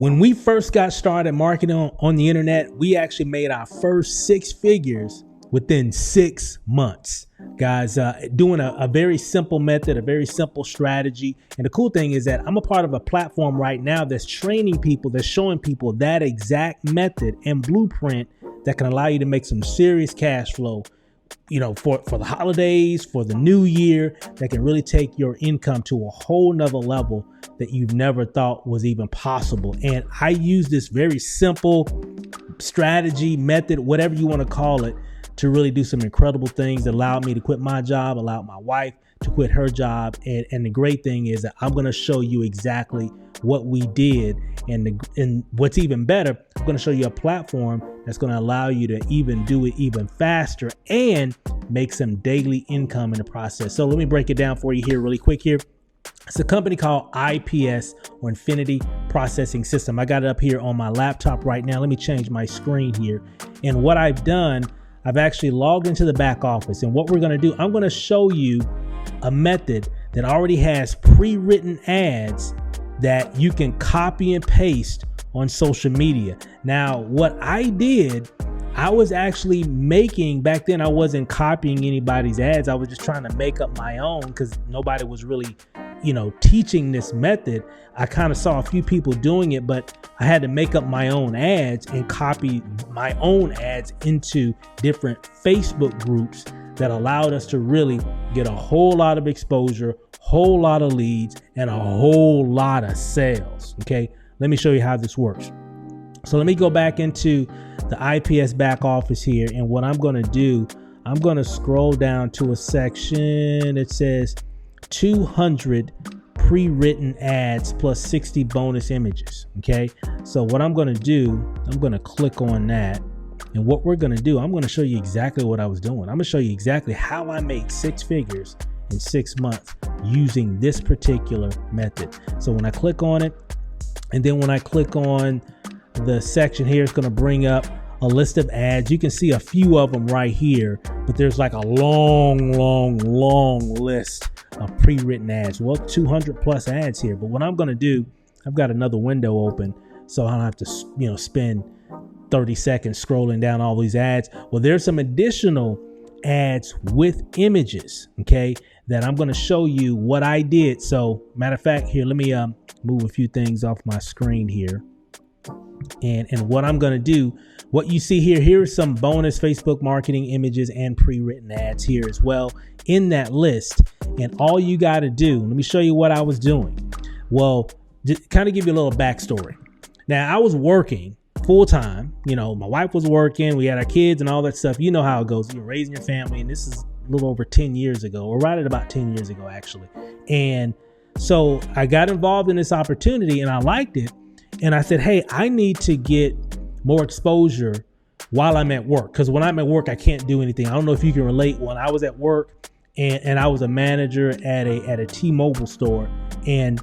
When we first got started marketing on the internet, we actually made our first six figures within 6 months. Guys, doing a very simple method, a very simple strategy. And the cool thing is that I'm a part of a platform right now that's training people, that's showing people that exact method and blueprint that can allow you to make some serious cash flow, for the holidays, for the new year, that can really take your income to a whole nother level that you've never thought was even possible. And I use this very simple strategy, method, whatever you want to call it, to really do some incredible things that allowed me to quit my job, allowed my wife to quit her job. And the great thing is that I'm going to show you exactly what we did. And what's even better, I'm going to show you a platform that's going to allow you to even do it even faster and make some daily income in the process. So let me break it down for you here really quick here. It's a company called IPS, or Infinity Processing System. I got it up here on my laptop right now. Let me change my screen here. And what I've done, I've actually logged into the back office. And what we're going to do, I'm going to show you a method that already has pre-written ads that you can copy and paste on social media. Now, what I did, I was actually making, back then I wasn't copying anybody's ads. I was just trying to make up my own because nobody was really, teaching this method. I kind of saw a few people doing it, but I had to make up my own ads and copy my own ads into different Facebook groups that allowed us to really get a whole lot of exposure, whole lot of leads, and a whole lot of sales. Okay, let me show you how this works. So let me go back into the IPS back office here. And what I'm going to do, I'm going to scroll down to a section that says 200 pre-written ads plus 60 bonus images. Okay, so what I'm going to do, I'm going to click on that. And what we're going to do, I'm going to show you exactly what I was doing. I'm going to show you exactly how I made 6 figures in 6 months using this particular method. So when I click on it, and then when I click on the section here, it's going to bring up a list of ads. You can see a few of them right here, but there's like a long list of pre-written ads. Well, 200 plus ads here. But what I'm going to do, I've got another window open, so I don't have to, spend 30 seconds scrolling down all these ads. Well, there's some additional ads with images, okay, that I'm going to show you what I did. So matter of fact, here, let me move a few things off my screen here. And what I'm going to do, what you see here, here's some bonus Facebook marketing images and pre-written ads here as well in that list. And all you got to do, let me show you what I was doing. Well, just kind of give you a little backstory. Now, I was working full time. My wife was working. We had our kids and all that stuff. You know how it goes. You're raising your family. And this is a little over 10 years ago, or right at about 10 years ago, actually. And so I got involved in this opportunity and I liked it. And I said, hey, I need to get more exposure while I'm at work. Because when I'm at work, I can't do anything. I don't know if you can relate. When I was at work and I was a manager at a T-Mobile store, and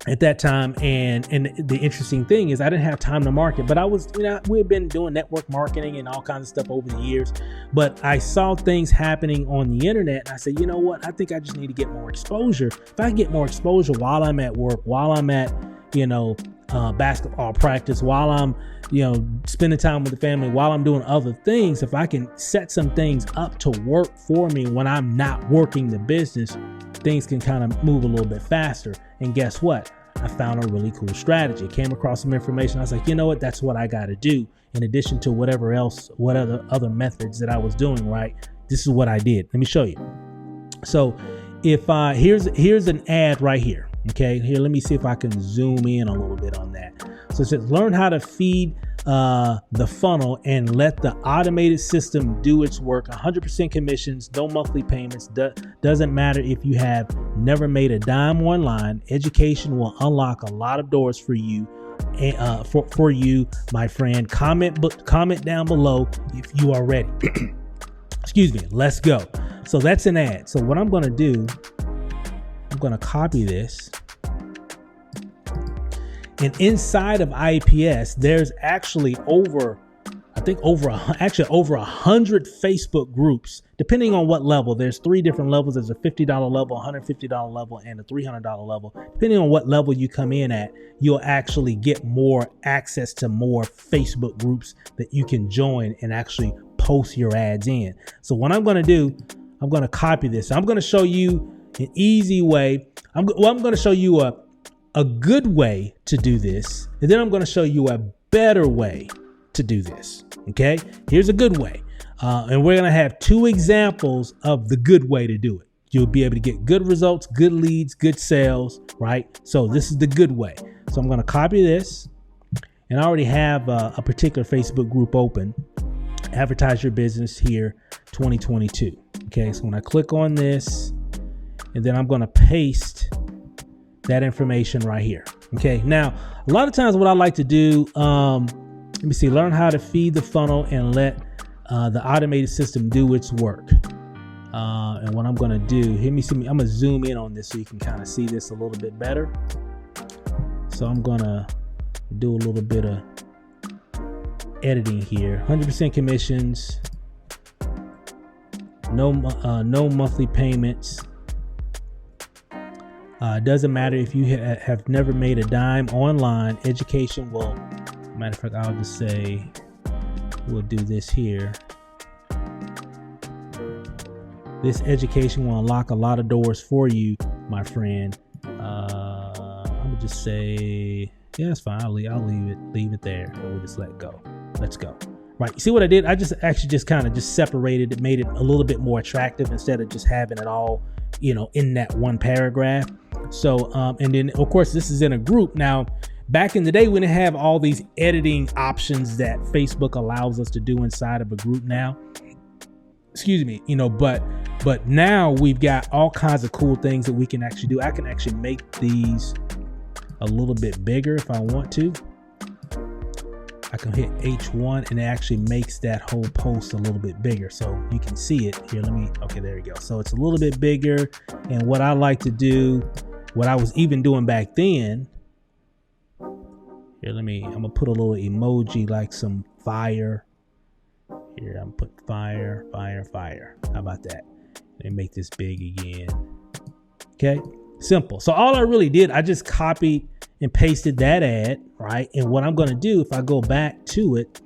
at that time, and the interesting thing is I didn't have time to market, but I was, we had been doing network marketing and all kinds of stuff over the years, but I saw things happening on the internet. And I said, you know what? I think I just need to get more exposure. If I get more exposure while I'm at work, while I'm at, basketball practice, while I'm, spending time with the family, while I'm doing other things, if I can set some things up to work for me when I'm not working the business, things can kind of move a little bit faster. And guess what? I found a really cool strategy. Came across some information. I was like, you know what? That's what I got to do. In addition to whatever else, what other methods that I was doing, right? This is what I did. Let me show you. So if here's an ad right here. Okay, here, let me see if I can zoom in a little bit on that. So it says, learn how to feed the funnel and let the automated system do its work. 100% commissions, no monthly payments. Doesn't matter if you have never made a dime online. Education will unlock a lot of doors for you. For you, my friend. Comment down below if you are ready. Excuse me. Let's go. So that's an ad. So what I'm going to do, I'm going to copy this. And inside of IPS, there's actually over, I think think over 100 Facebook groups, depending on what level. There's 3 different levels. There's a $50 level, $150 level, and a $300 level. Depending on what level you come in at, you'll actually get more access to more Facebook groups that you can join and actually post your ads in. So what I'm going to do, I'm going to copy this. I'm going to show you an easy way. I'm going to show you a good way to do this, and then I'm going to show you a better way to do this. Okay, here's a good way, and we're going to have 2 examples of the good way to do it. You'll be able to get good results, good leads, good sales, right? So this is the good way. So I'm going to copy this, and I already have a particular Facebook group open. Advertise your business here 2022. Okay, so when I click on this, and then I'm going to paste that information right here. Okay, now a lot of times what I like to do, let me see, learn how to feed the funnel and let the automated system do its work. And what I'm going to do, I'm going to zoom in on this so you can kind of see this a little bit better. So I'm going to do a little bit of editing here. 100% commissions, no monthly payments. Doesn't matter if you have never made a dime online. Education will, matter of fact, I'll just say we'll do this here. This education will unlock a lot of doors for you, my friend. I'm gonna just say, yeah, it's fine. I'll leave it there. And we'll just let go. Let's go. Right. You see what I did? I just kind of separated it, made it a little bit more attractive instead of just having it all, in that one paragraph. So, and then of course this is in a group. Now, back in the day, we didn't have all these editing options that Facebook allows us to do inside of a group now. Excuse me, but now we've got all kinds of cool things that we can actually do. I can actually make these a little bit bigger if I want to. I can hit H1 and it actually makes that whole post a little bit bigger so you can see it here. Okay, there you go. So it's a little bit bigger. And what I like to do, what I was even doing back then, here, I'm gonna put a little emoji like some fire. Here, I'm gonna put fire. How about that? And make this big again. Okay, simple. So all I really did, I just copied and pasted that ad, right? And what I'm going to do, if I go back to it,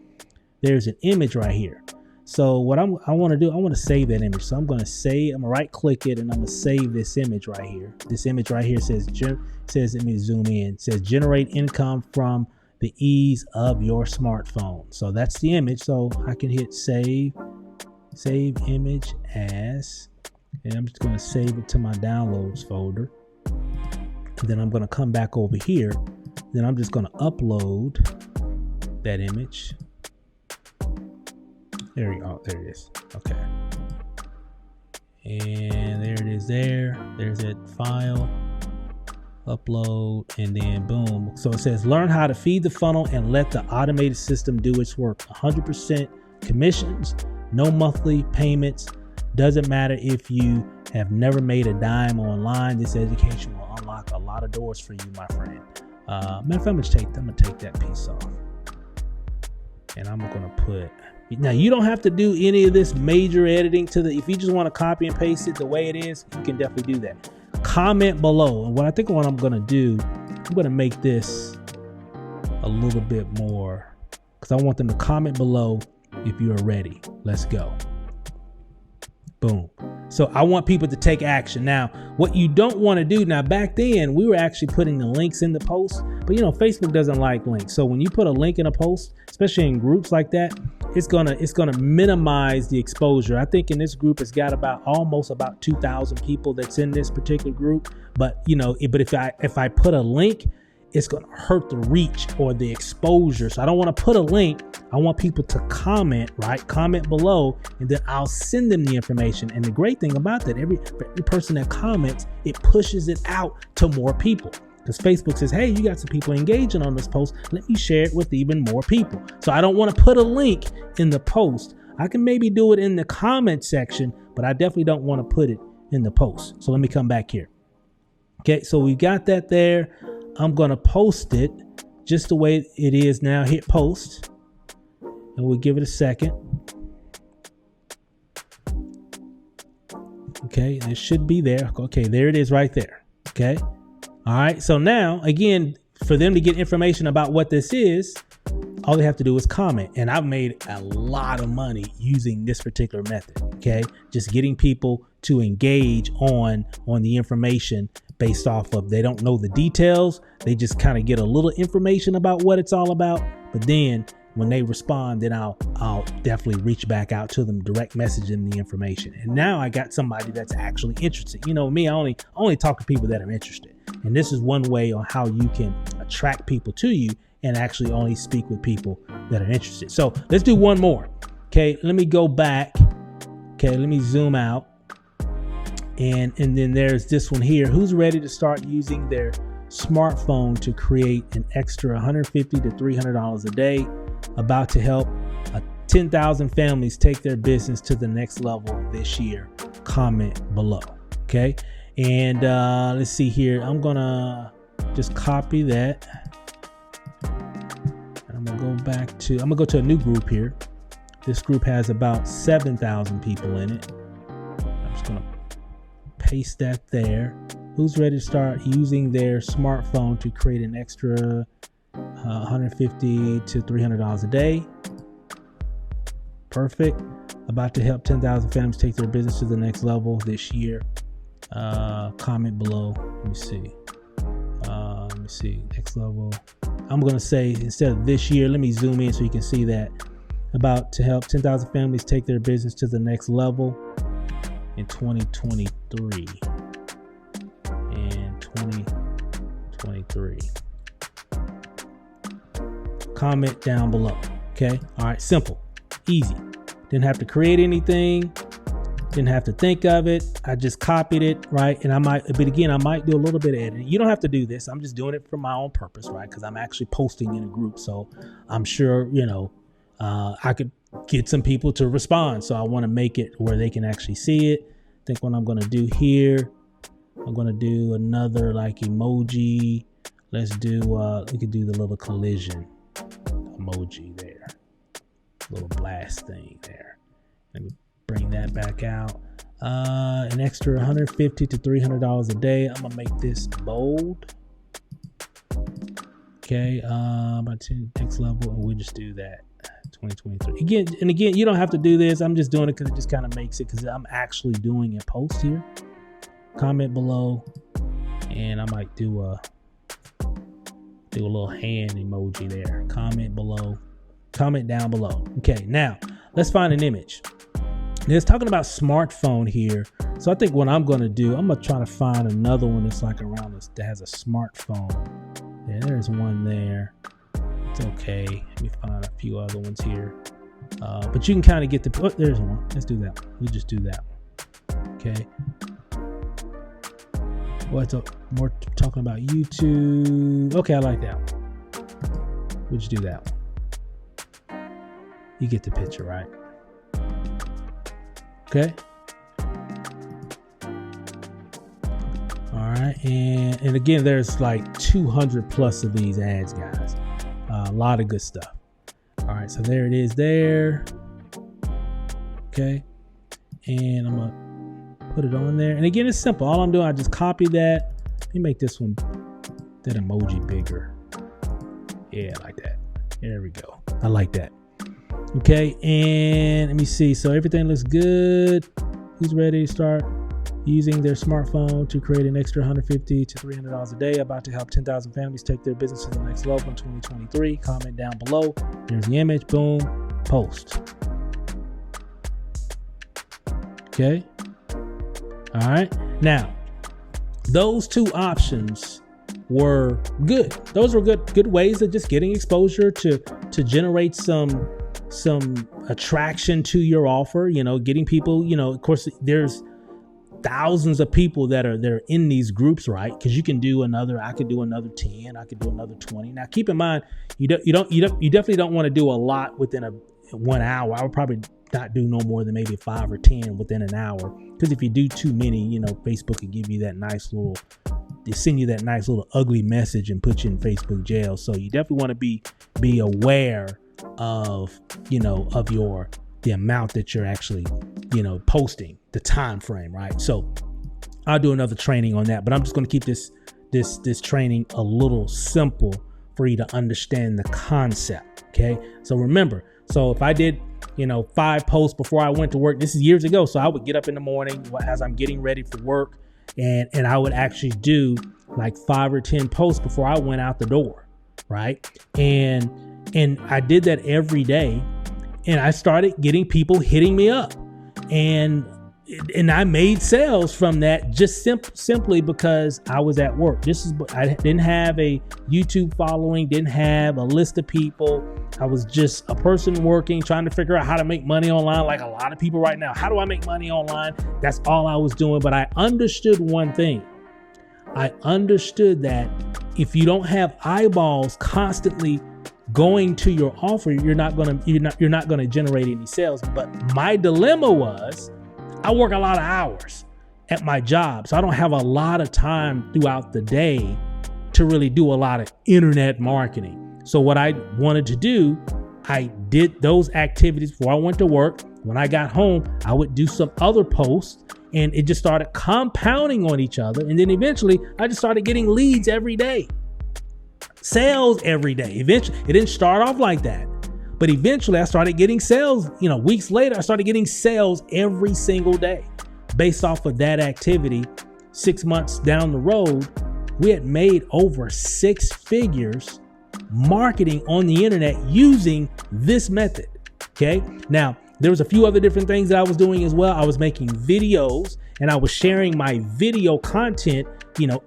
there's an image right here. So what I want to do, I want to save that image. So I'm going to right click it, and I'm going to save this image right here. This image right here says, let me zoom in, it says generate income from the ease of your smartphone. So that's the image. So I can hit save image as, and I'm just going to save it to my downloads folder. And then I'm going to come back over here. Then I'm just going to upload that image. There we go. There it is. Okay. And there it is there. There's that file. Upload, and then boom. So it says learn how to feed the funnel and let the automated system do its work. 100% commissions, no monthly payments. Doesn't matter if you have never made a dime online. This education will unlock a lot of doors for you, my friend. Matter of fact, I'm gonna take that piece off, and I'm gonna put. Now you don't have to do any of this major editing if you just want to copy and paste it the way it is, you can definitely do that. Comment below, and what I'm gonna do, I'm gonna make this a little bit more because I want them to comment below if you are ready. Let's go. Boom. So I want people to take action. Now, what you don't want to do, now back then we were actually putting the links in the post, but Facebook doesn't like links. So when you put a link in a post, especially in groups like that, it's gonna minimize the exposure. I think in this group it's got almost about 2,000 people that's in this particular group. But if I put a link, it's going to hurt the reach or the exposure. So I don't want to put a link. I want people to comment, right? Comment below, and then I'll send them the information. And the great thing about that, every person that comments, it pushes it out to more people. Because Facebook says, hey, you got some people engaging on this post. Let me share it with even more people. So I don't want to put a link in the post. I can maybe do it in the comment section, but I definitely don't want to put it in the post. So let me come back here. Okay, so we got that there. I'm going to post it just the way it is now. Hit post. and we'll give it a second. Okay, and it should be there. Okay, there it is right there. Okay. All right. So now, again, for them to get information about what this is, all they have to do is comment. And I've made a lot of money using this particular method. Okay. Just getting people to engage on the information based off of, they don't know the details. They just kind of get a little information about what it's all about. But then when they respond, then I'll definitely reach back out to them, direct message them the information. And now I got somebody that's actually interested. You know me, I only talk to people that are interested. And this is one way on how you can attract people to you and actually only speak with people that are interested. So let's do one more. Okay, let me go back. Okay, let me zoom out. And then there's this one here. Who's ready to start using their smartphone to create an extra $150 to $300 a day? About to help 10,000 families take their business to the next level this year. Comment below. Okay. And let's see here. I'm going to just copy that. I'm going to go to a new group here. This group has about 7,000 people in it. I'm just going to paste that there. Who's ready to start using their smartphone to create an extra $150 to $300 a day? Perfect. About to help 10,000 families take their business to the next level this year. Comment below. Let me see. Next level. I'm going to say, instead of this year, let me zoom in so you can see that. About to help 10,000 families take their business to the next level in 2023. And 2023. Comment down below. Okay. All right. Simple, easy. Didn't have to create anything. Didn't have to think of it. I just copied it. Right. And I might do a little bit of editing. You don't have to do this. I'm just doing it for my own purpose. Right. Because I'm actually posting in a group. So I'm sure, I could get some people to respond. So I want to make it where they can actually see it. I think what I'm going to do here, I'm going to do another like emoji. Let's do, we could do the little collision emoji there, little blast thing there. Let me bring that back out. An extra $150 to $300 a day. I'm gonna make this bold. Okay, about to next level, and we'll just do that. 2023 again, you don't have to do this. I'm just doing it because it just kind of makes it, because I'm actually doing a post here. Comment below, and I might do a little hand emoji there. Comment below, comment down below. Okay, now let's find an image. It's talking about smartphone here. So I think what I'm going to do, I'm going to try to find another one that's like around this, that has a smartphone. Yeah, there's one there. It's okay. Let me find a few other ones here. But you can kind of get the, there's one. Let's do that one. We'll just do that one. Okay. What's up? More talking about YouTube. Okay, I like that one. We'll just do that one. You get the picture, right? Okay. All right. And again, there's like 200 plus of these ads, guys. A lot of good stuff. All right. So there it is there. Okay. And I'm going to put it on there. And again, it's simple. All I'm doing, I just copy that. Let me make this one, that emoji bigger. Yeah, like that. There we go. I like that. Okay, and let me see. So everything looks good. Who's ready to start using their smartphone to create an extra $150 to $300 a day? About to help 10,000 families take their business to the next level in 2023. Comment down below. There's the image. Boom. Post. Okay. All right. Now, those two options were good. Those were good ways of just getting exposure to generate some attraction to your offer, getting people, of course, there's thousands of people that are in these groups, right? Because I could do another 10, I could do another 20. Now, keep in mind, you definitely don't want to do a lot within 1 hour. I would probably not do no more than maybe 5 or 10 within an hour. Because if you do too many, Facebook can give you that nice little, they send you that nice little ugly message and put you in Facebook jail. So you definitely want to be aware of, of the amount that you're actually, posting, the time frame, right? So I'll do another training on that, but I'm just going to keep this training a little simple for you to understand the concept. Okay. So remember, if I did, 5 posts before I went to work, this is years ago. So I would get up in the morning as I'm getting ready for work, and I would actually do like 5 or 10 posts before I went out the door. Right. And I did that every day, and I started getting people hitting me up, and I made sales from that just simply because I was at work. I didn't have a YouTube following, didn't have a list of people. I was just a person working, trying to figure out how to make money online, like a lot of people right now. How do I make money online? That's all I was doing. But I understood one thing. I understood that if you don't have eyeballs constantly going to your offer, you're not gonna generate any sales. But my dilemma was, I work a lot of hours at my job, so I don't have a lot of time throughout the day to really do a lot of internet marketing. So what I wanted to do, I did those activities before I went to work. When I got home, I would do some other posts, and it just started compounding on each other. And then eventually I just started getting leads every day, sales every day. Eventually, it didn't start off like that. But eventually I started getting sales, weeks later, I started getting sales every single day based off of that activity. 6 months down the road, we had made over 6 figures marketing on the internet using this method. Okay. Now, there was a few other different things that I was doing as well. I was making videos, and I was sharing my video content,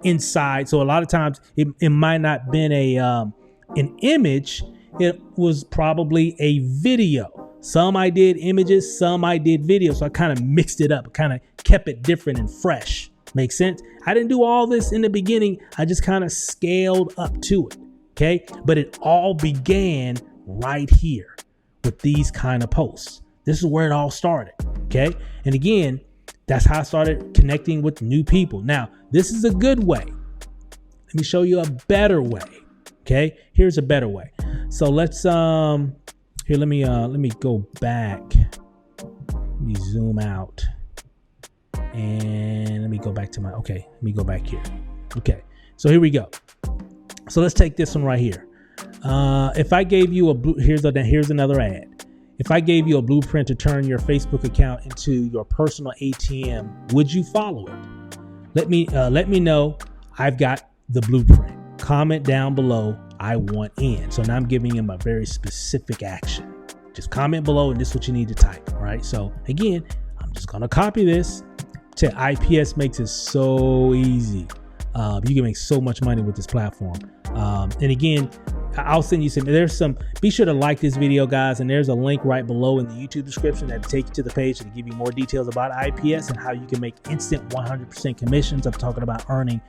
inside. So a lot of times it might not been an image. It was probably a video. Some I did images, some I did video. So I kind of mixed it up, kind of kept it different and fresh. Makes sense? I didn't do all this in the beginning. I just kind of scaled up to it. Okay. But it all began right here with these kind of posts. This is where it all started. Okay. And again, that's how I started connecting with new people. Now, this is a good way. Let me show you a better way. Okay, here's a better way. So let's let me go back. Let me zoom out, and let me go back to let me go back here. Okay, so here we go. So let's take this one right here. If I gave you here's another ad. If I gave you a blueprint to turn your Facebook account into your personal ATM, would you follow it? Let me know. I've got the blueprint. Comment down below, I want in. So now I'm giving him a very specific action. Just comment below, and this is what you need to type. All right. So again, I'm just going to copy this. IPS makes it so easy. You can make so much money with this platform. And again, I'll send you be sure to like this video, guys. And there's a link right below in the YouTube description that takes you to the page to give you more details about IPS and how you can make instant 100% commissions. I'm talking about earning,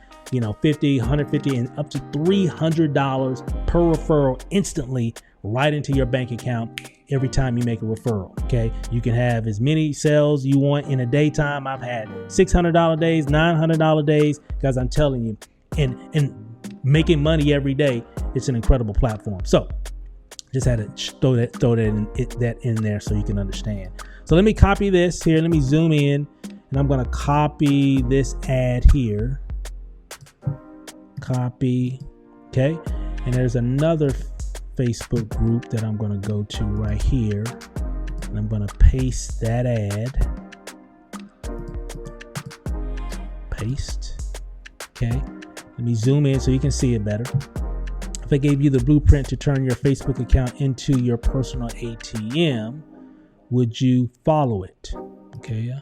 50, 150 and up to $300 per referral instantly right into your bank account every time you make a referral. Okay. You can have as many sales you want in a daytime. I've had $600 days, $900 days, guys. I'm telling you, and making money every day. It's an incredible platform. So just had to throw that in there so you can understand. So let me copy this here. Let me zoom in, and I'm going to copy this ad here. Copy. Okay. And there's another Facebook group that I'm going to go to right here, and I'm going to paste that ad. Paste. Okay. Let me zoom in so you can see it better. If I gave you the blueprint to turn your Facebook account into your personal ATM, would you follow it? Okay, yeah,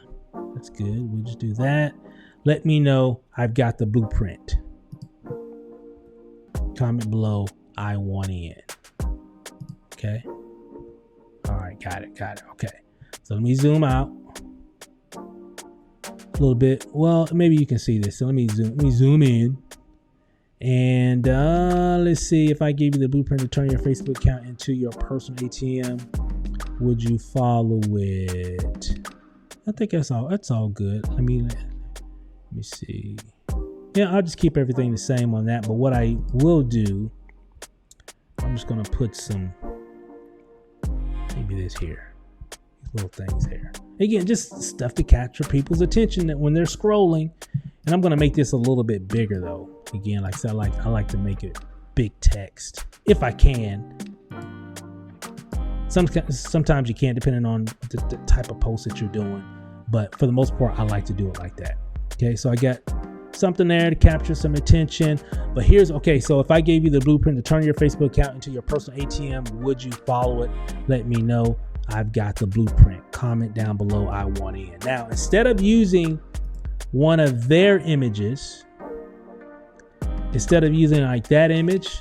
that's good. We'll just do that. Let me know I've got the blueprint. Comment below, I want in. Okay. All right, got it. Okay. So let me zoom out a little bit. Well, maybe you can see this. So let me zoom in. And let's see, if I gave you the blueprint to turn your Facebook account into your personal ATM, would you follow it? I think that's all good. Let me see. Yeah, I'll just keep everything the same on that. But what I will do, I'm just going to put some maybe this here, these little things here. Again, just stuff to capture people's attention that when they're scrolling. And I'm going to make this a little bit bigger though. Again, like I said, I like to make it big text if I can. Sometimes you can't, depending on the type of post that you're doing. But for the most part, I like to do it like that. Okay, so I got something there to capture some attention. But so if I gave you the blueprint to turn your Facebook account into your personal ATM, would you follow it? Let me know. I've got the blueprint. Comment down below, I want in. Now, instead of using one of their images, instead of using like that image,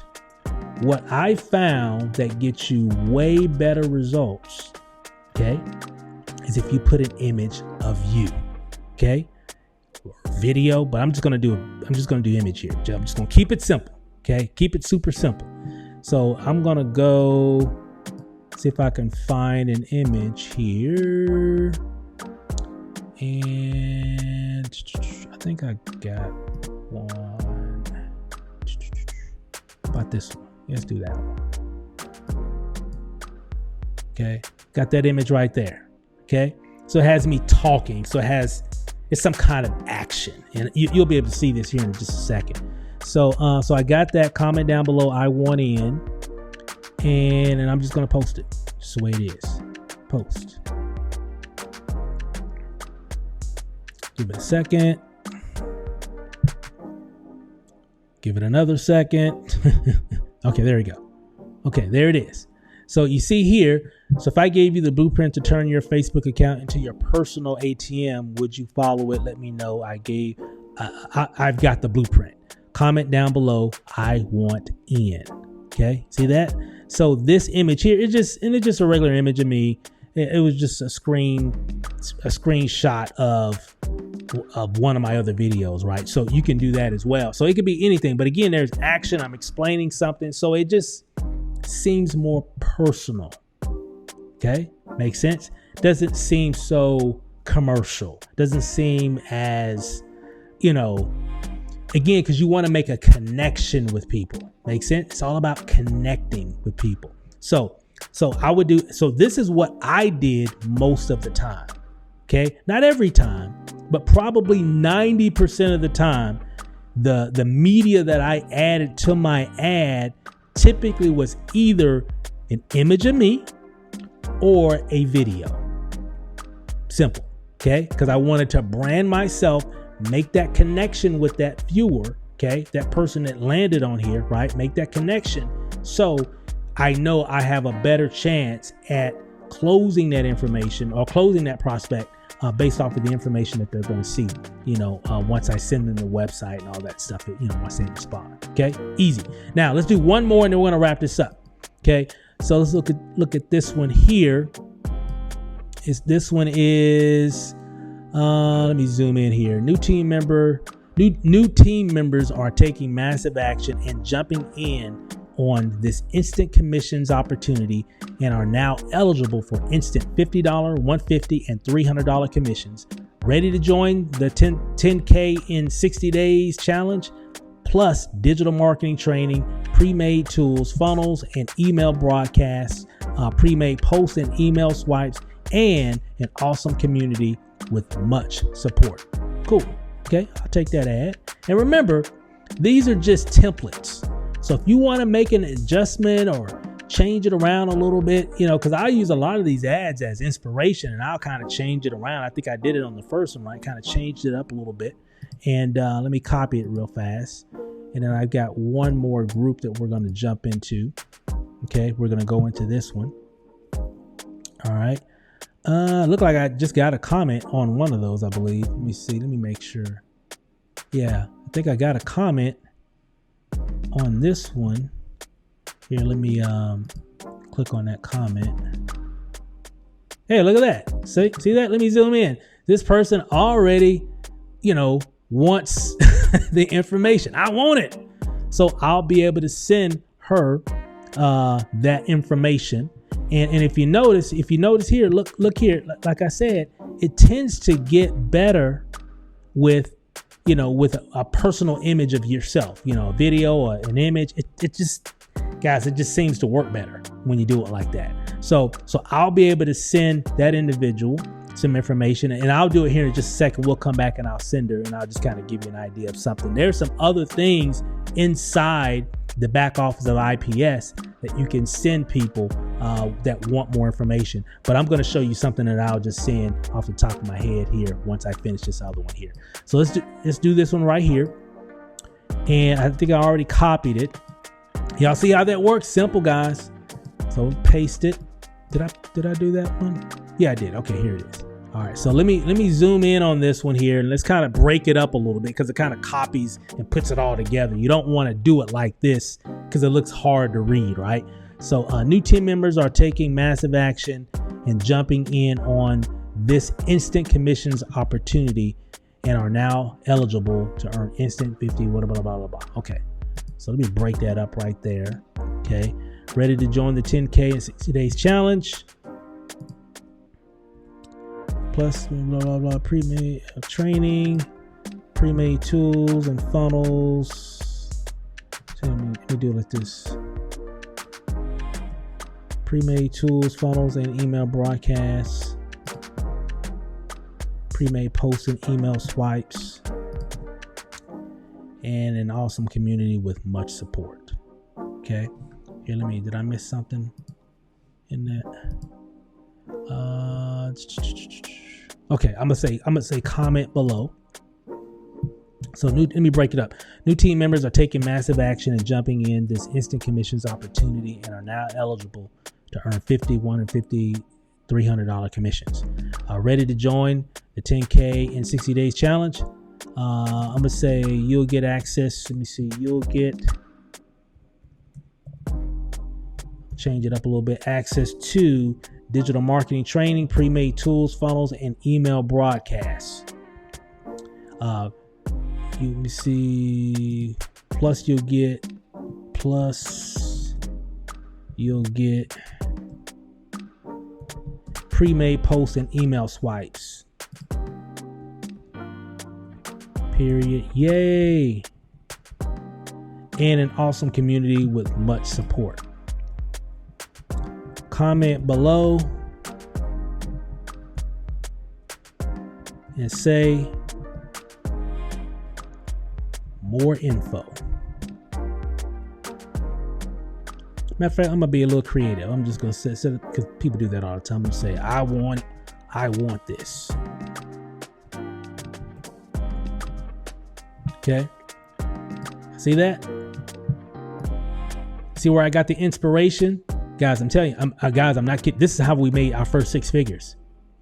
what I found that gets you way better results, okay, is if you put an image of you, okay, or video. But I'm just gonna do image here. I'm just gonna keep it simple, okay, keep it super simple. So I'm gonna go see if I can find an image here, and I think I got one. How about this one? Let's do that one. Okay, got that image right there. Okay, so it has me talking. So it's some kind of action, and you'll be able to see this here in just a second. So I got that. Comment down below, I want in, and I'm just gonna post it just the way it is. Post. Give it a second. Give it another second. Okay, there we go. Okay, there it is. So you see here, so if I gave you the blueprint to turn your Facebook account into your personal ATM, would you follow it? Let me know. I've got the blueprint. Comment down below, I want in. Okay, see that? So this image here, it's just a regular image of me. It was just a screenshot of one of my other videos, right? So you can do that as well. So it could be anything, but again, there's action. I'm explaining something, so it just seems more personal. Okay, makes sense. Doesn't seem so commercial. Doesn't seem as, again, because you want to make a connection with people. Makes sense. It's all about connecting with people. So this is what I did most of the time. Okay, not every time, but probably 90% of the time, the media that I added to my ad typically was either an image of me or a video. Simple. Okay, because I wanted to brand myself, make that connection with that viewer. Okay, that person that landed on here, right? Make that connection. So I know I have a better chance at closing that information or closing that prospect based off of the information that they're going to see, once I send them the website and all that stuff, once they respond. Okay, easy. Now let's do one more and then we're going to wrap this up. Okay, so let's look at this one here. This one is, let me zoom in here. New team members are taking massive action and jumping in on this instant commissions opportunity and are now eligible for instant $50, $150, and $300 commissions. Ready to join the 10K in 60 days challenge? Plus digital marketing training, pre-made tools, funnels, and email broadcasts, pre-made posts and email swipes, and an awesome community with much support. Cool. Okay, I'll take that ad. And remember, these are just templates. So if you want to make an adjustment or change it around a little bit, because I use a lot of these ads as inspiration and I'll kind of change it around. I think I did it on the first one, right? Kind of changed it up a little bit. And let me copy it real fast. And then I've got one more group that we're going to jump into. Okay, we're going to go into this one. All right. Look like I just got a comment on one of those, I believe. Let me see. Let me make sure. Yeah, I think I got a comment on this one. Here, let me click on that comment. Hey, look at that. See that? Let me zoom in. This person already, wants the information. I want it. So I'll be able to send her that information. And if you notice here, look here, like I said, it tends to get better with a personal image of yourself, a video or an image. It just seems to work better when you do it like that. So I'll be able to send that individual some information, and I'll do it here in just a second. We'll come back and I'll send her, and I'll just kind of give you an idea of something. There's some other things inside the back office of IPS that you can send people that want more information. But I'm going to show you something that I'll just send off the top of my head here once I finish this other one here. So let's do this one right here. And I think I already copied it. Y'all see how that works? Simple, guys. So paste it. Did I do that one? Yeah, I did. Okay, here it is. All right, so let me zoom in on this one here, and let's kind of break it up a little bit because it kind of copies and puts it all together. You don't want to do it like this because it looks hard to read, right? So new team members are taking massive action and jumping in on this instant commissions opportunity and are now eligible to earn instant 50, blah, blah, blah, blah, blah. Okay, so let me break that up right there. Okay, ready to join the 10K in 60 days challenge. Plus blah, blah, blah, pre-made training, pre-made tools and funnels. Let me do it like this. Pre-made tools, funnels, and email broadcasts. Pre-made posts and email swipes. And an awesome community with much support. Okay. Here, did I miss something in that? Okay, I'm gonna say comment below. So let me break it up. New team members are taking massive action and jumping in this instant commissions opportunity and are now eligible to earn $50, $150, $300 commissions. Ready to join the 10K in 60 days challenge? I'm gonna say you'll get access. Let me see. You'll get, change it up a little bit, access to digital marketing training, pre-made tools, funnels, and email broadcasts. Let me see. Plus you'll get pre-made posts and email swipes. Period. Yay. And an awesome community with much support. Comment below and say more info. Matter of fact, I'm gonna be a little creative. I'm just gonna say, because people do that all the time. I'm gonna say, I want this. Okay. See that? See where I got the inspiration? Guys, I'm telling you, I'm not kidding. This is how we made our first 6 figures.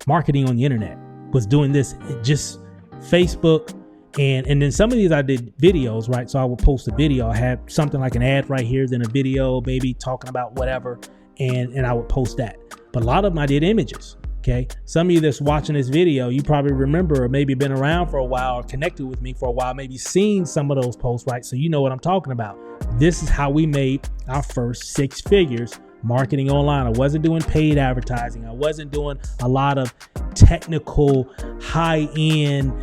Marketing on the internet was doing this, just Facebook. And then some of these I did videos, right? So I would post a video. I had something like an ad right here, then a video, maybe talking about whatever. And I would post that. But a lot of them I did images. Okay. Some of you that's watching this video, you probably remember or maybe been around for a while or connected with me for a while, maybe seen some of those posts, right? So you know what I'm talking about. This is how we made our first 6 figures marketing online. I wasn't doing paid advertising. I wasn't doing a lot of technical, high-end,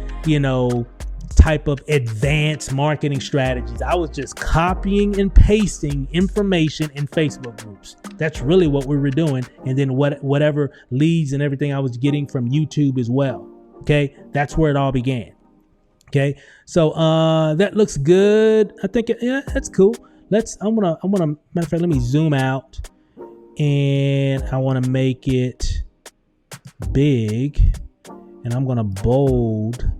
type of advanced marketing strategies. I was just copying and pasting information in Facebook groups. That's really what we were doing. And then whatever leads and everything I was getting from YouTube as well. Okay. That's where it all began. Okay. So, that looks good. I think, yeah, that's cool. I'm gonna, matter of fact, let me zoom out and I want to make it big and I'm going to bold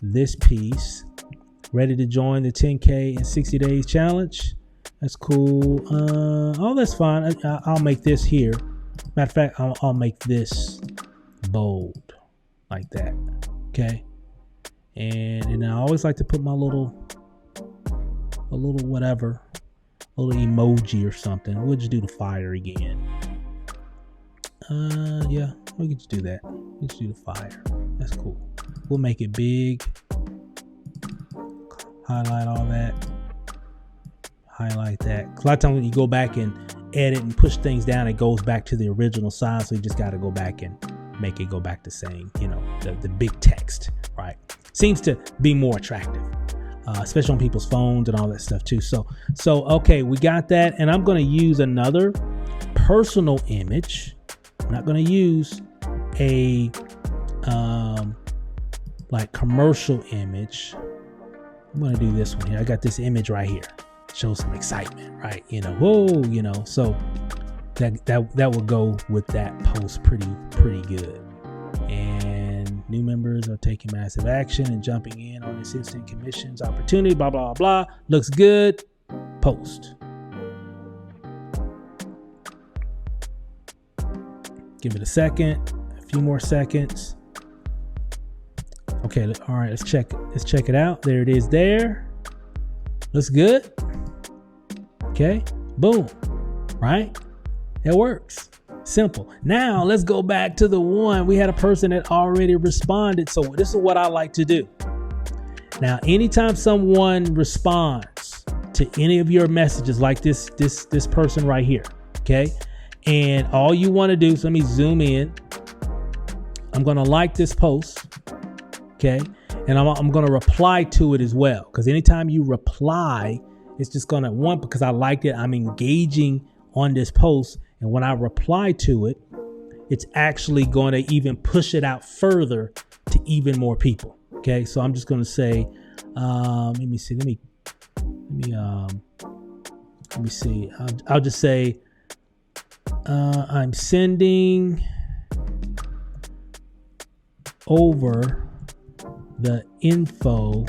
this piece. Ready to join the 10K in 60 days challenge. That's cool. Oh, that's fine. I'll make this here. Matter of fact, I'll make this bold like that. Okay. And I always like to put my little whatever, a little emoji or something. We'll just do the fire again. Yeah, we can just do that. Let's do the fire. That's cool. We'll make it big. Highlight all that. Highlight that. A lot of times when you go back and edit and push things down, it goes back to the original size. So you just got to go back and make it go back to saying, the big text, right? Seems to be more attractive, especially on people's phones and all that stuff too. So okay, we got that. And I'm going to use another personal image. I'm not going to use a like commercial image. I'm going to do this one here. I got this image right here. Show some excitement, right? Whoa, so that will go with that post pretty good. And new members are taking massive action and jumping in on this instant commissions opportunity, blah, blah, blah. Looks good. Post. Give it a second, a few more seconds. Okay, all right, let's check it out. There it is there. Looks good. Okay, boom, right? It works. Simple. Now let's go back to the one. We had a person that already responded. So this is what I like to do. Now, anytime someone responds to any of your messages like this person right here, okay? And all you want to do, so let me zoom in. I'm going to like this post, okay? And I'm going to reply to it as well. Because anytime you reply, it's just going to, one, because I liked it, I'm engaging on this post. And when I reply to it, it's actually going to even push it out further to even more people. Okay, so I'm just going to say, let me see. I'll just say, I'm sending over the info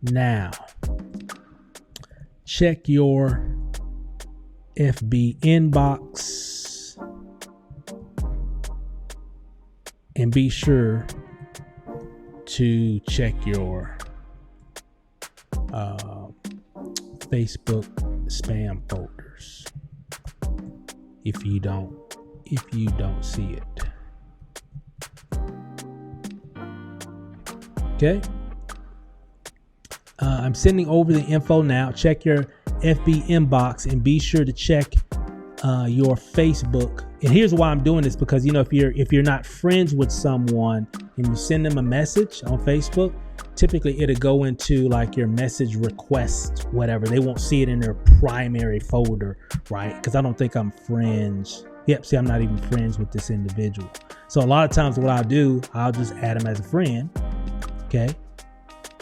now. Check your FB inbox and be sure to check your Facebook spam folders if you don't see it. Okay. I'm sending over the info now. Check your FB inbox and be sure to check your Facebook. And here's why I'm doing this, because if you're not friends with someone and you send them a message on Facebook, typically it'll go into like your message request, whatever. They won't see it in their primary folder, right? Because I don't think I'm friends. Yep, see, I'm not even friends with this individual. So a lot of times what I'll do, I'll just add them as a friend, okay?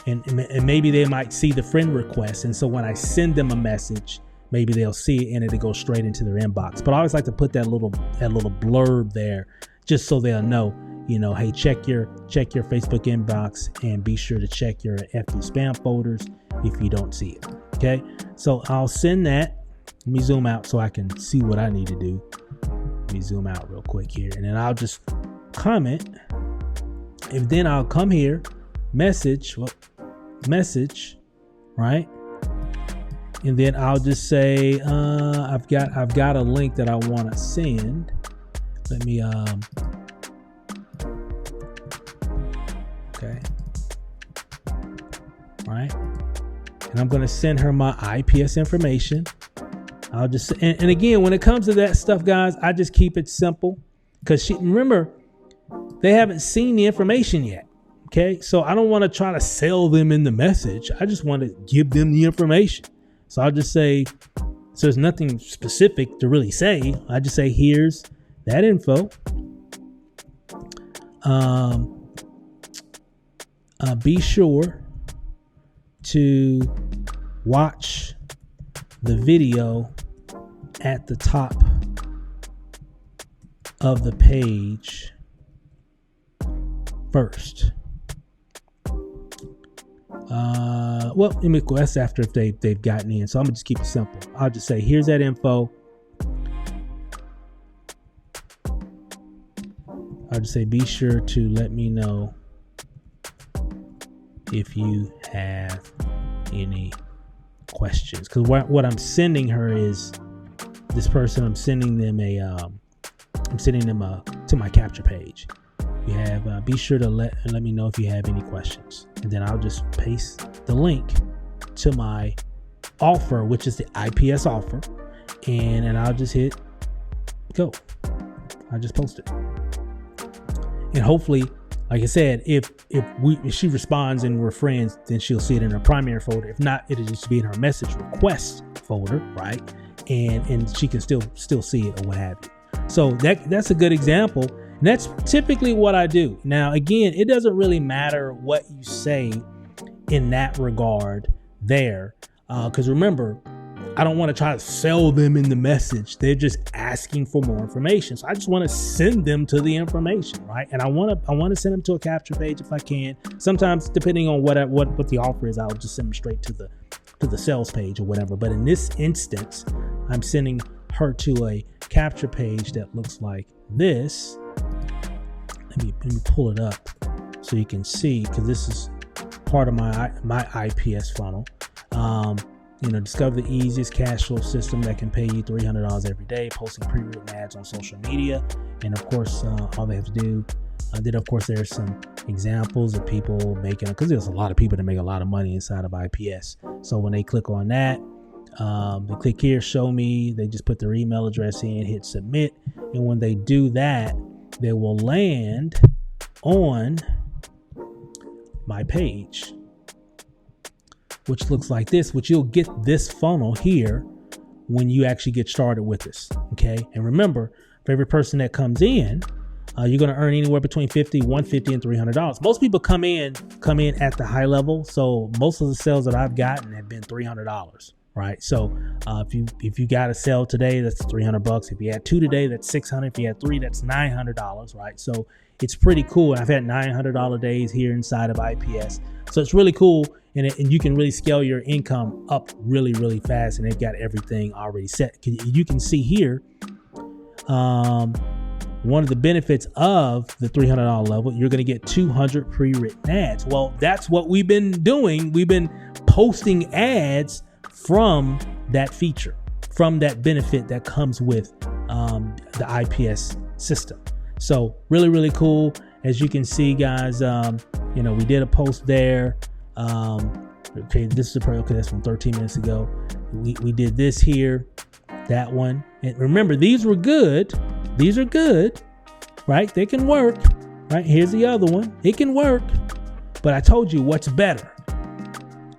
And maybe they might see the friend request. And so when I send them a message, maybe they'll see it and it'll go straight into their inbox. But I always like to put that little blurb there just so they'll know, hey, check your Facebook inbox and be sure to check your FB spam folders if you don't see it. Okay, so I'll send that. Let me zoom out so I can see what I need to do. Let me zoom out real quick here, and then I'll just comment. And then I'll come here, message, right? And then I'll just say, I've got a link that I want to send. Let me, okay. Right. And I'm going to send her my IPS information. I'll just, and again, when it comes to that stuff, guys, I just keep it simple because remember, they haven't seen the information yet. Okay. So I don't want to try to sell them in the message. I just want to give them the information. So I'll just say, so there's nothing specific to really say. I just say, here's that info. Be sure to watch the video at the top of the page first. Well, that's after if they've gotten in. So I'm gonna just keep it simple. I'll just say, here's that info. I'll just say, be sure to let me know if you have any questions. Because what I'm sending her is this person. I'm sending them to my capture page. You have be sure to let me know if you have any questions, and then I'll just paste the link to my offer, which is the IPS offer, and I'll just hit go. I just post it, and hopefully, like I said, if she responds and we're friends, then she'll see it in her primary folder. If not, it'll just be in her message request folder, right? and she can still see it or what have you. So that's a good example. And that's typically what I do. Now, again, it doesn't really matter what you say in that regard there. Because remember, I don't want to try to sell them in the message. They're just asking for more information. So I just want to send them to the information, right? And I want to send them to a capture page if I can. Sometimes, depending on what the offer is, I'll just send them straight to the sales page or whatever. But in this instance, I'm sending her to a capture page that looks like this. Let me pull it up so you can see, because this is part of my IPS funnel. Discover the easiest cash flow system that can pay you $300 every day, posting pre-written ads on social media. And of course, all they have to do, there's some examples of people making, because there's a lot of people that make a lot of money inside of IPS. So when they click on that, they click here, show me, they just put their email address in, hit submit. And when they do that, they will land on my page, which looks like this, which you'll get this funnel here when you actually get started with this. Okay. And remember, for every person that comes in, you're going to earn anywhere between $50, $150, and $300. Most people come in at the high level. So most of the sales that I've gotten have been $300. Right. So if you got a sale today, that's $300. If you had 2 today, that's $600. If you had 3, that's $900. Right. So it's pretty cool. I've had $900 days here inside of IPS. So it's really cool. And you can really scale your income up really, really fast. And they've got everything already set. You can see here, one of the benefits of the $300 level, you're going to get 200 pre-written ads. Well, that's what we've been doing. We've been posting ads from that feature, from that benefit that comes with the IPS system. So really, really cool. As you can see, guys, we did a post there. Okay, this is that's from 13 minutes ago. We did this here, that one. And remember, these were good. These are good, right? They can work, right? Here's the other one. It can work. But I told you what's better,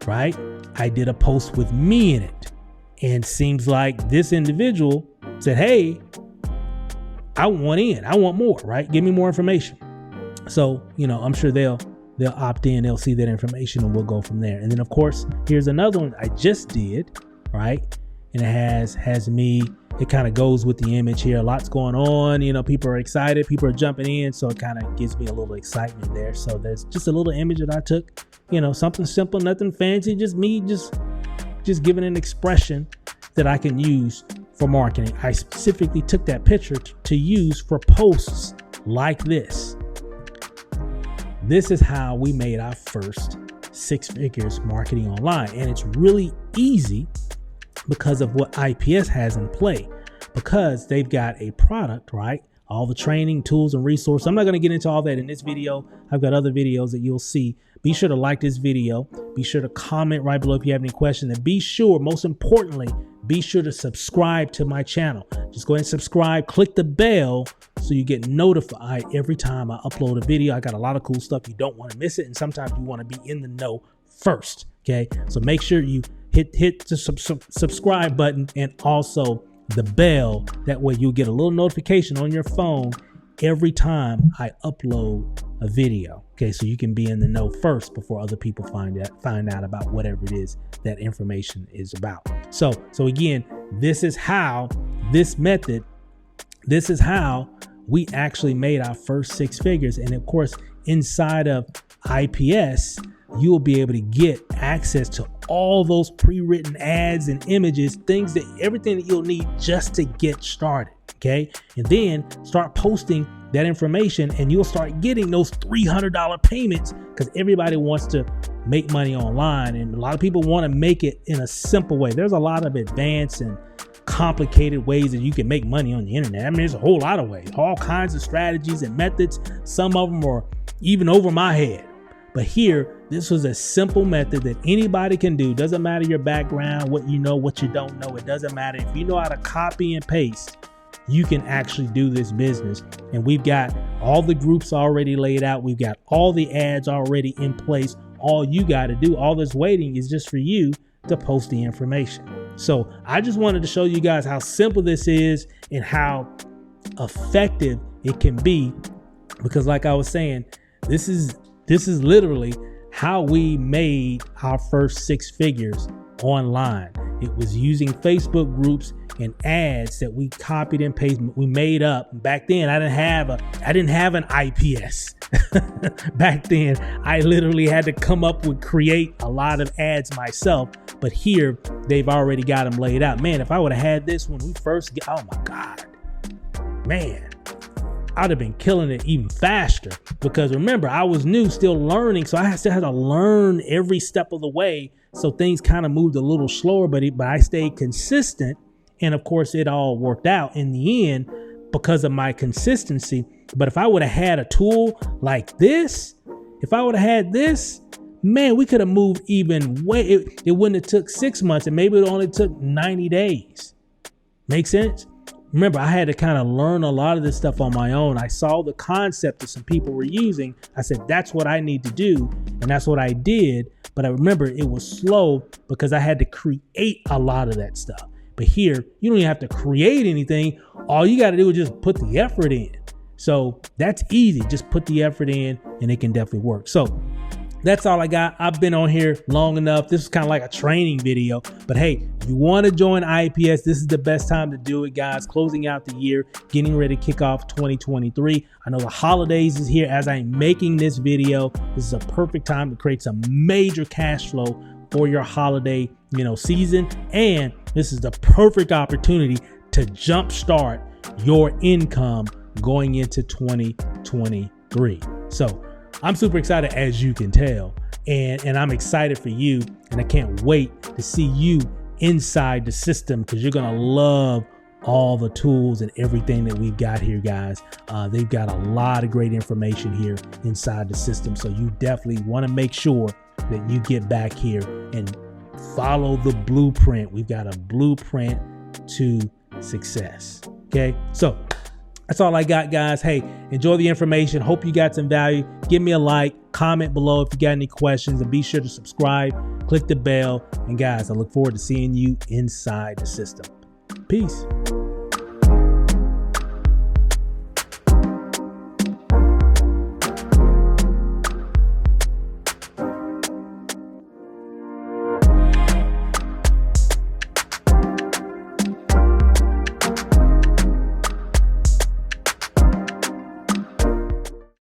right? I did a post with me in it, and seems like this individual said, hey, I want in, I want more, right? Give me more information. So, I'm sure they'll opt in, they'll see that information, and we'll go from there. And then of course, here's another one I just did, right? And it has me, it kind of goes with the image here. A lot's going on, people are excited, people are jumping in. So it kind of gives me a little excitement there. So there's just a little image that I took, something simple, nothing fancy, just me, just giving an expression that I can use for marketing. I specifically took that picture to use for posts like this. This is how we made our first 6 figures marketing online. And it's really easy because of what IPS has in play, because they've got a product, right? All the training, tools, and resources. I'm not going to get into all that in this video. I've got other videos that you'll see. Be sure to like this video. Be sure to comment right below if you have any questions. And be sure, most importantly, be sure to subscribe to my channel. Just go ahead and subscribe, click the bell so you get notified every time I upload a video. I got a lot of cool stuff. You don't want to miss it. And sometimes you want to be in the know first. Okay. So make sure you hit the subscribe button and also the bell. That way you'll get a little notification on your phone every time I upload a video. Okay, so you can be in the know first before other people find out about whatever it is that information is about. So again, this is how we actually made our first 6 figures. And of course, inside of IPS, you'll be able to get access to all those pre-written ads and images, everything that you'll need just to get started. Okay. And then start posting that information, and you'll start getting those $300 payments, because everybody wants to make money online. And a lot of people want to make it in a simple way. There's a lot of advanced and complicated ways that you can make money on the internet. I mean, there's a whole lot of ways, all kinds of strategies and methods. Some of them are even over my head. But here, this was a simple method that anybody can do. Doesn't matter your background, what you know, what you don't know. It doesn't matter. If you know how to copy and paste, you can actually do this business. And we've got all the groups already laid out. We've got all the ads already in place. All you got to do, all this waiting is just for you to post the information. So I just wanted to show you guys how simple this is and how effective it can be, because like I was saying, this is literally how we made our first 6 figures online. It was using Facebook groups and ads that we copied and pasted. We made up. Back then, I didn't have an IPS. Back then, I literally had to create a lot of ads myself. But here, they've already got them laid out. Man, if I would have had this when we first oh my God, man, I'd have been killing it even faster, because remember, I was new, still learning. So I still had to learn every step of the way. So things kind of moved a little slower, but I stayed consistent. And of course, it all worked out in the end because of my consistency. But if I would have had a tool like this, man, we could have moved even way. It wouldn't have took 6 months, and maybe it only took 90 days. Make sense? Remember, I had to kind of learn a lot of this stuff on my own. I saw the concept that some people were using. I said, that's what I need to do. And that's what I did. But I remember it was slow because I had to create a lot of that stuff. But here, you don't even have to create anything. All you got to do is just put the effort in. So that's easy. Just put the effort in and it can definitely work. So that's all I got. I've been on here long enough. This is kind of like a training video. But hey, if you want to join IPS, this is the best time to do it, guys. Closing out the year, getting ready to kick off 2023. I know the holidays is here. As I'm making this video, this is a perfect time to create some major cash flow for your holiday, season. And this is the perfect opportunity to jumpstart your income going into 2023. So I'm super excited, as you can tell, and I'm excited for you, and I can't wait to see you inside the system, because you're gonna love all the tools and everything that we've got here, guys. They've got a lot of great information here inside the system, so you definitely want to make sure that you get back here and follow the blueprint. We've got a blueprint to success. Okay, so that's all I got, guys. Hey, enjoy the information. Hope you got some value. Give me a like, comment below if you got any questions, and be sure to subscribe, click the bell. And guys, I look forward to seeing you inside the system. Peace.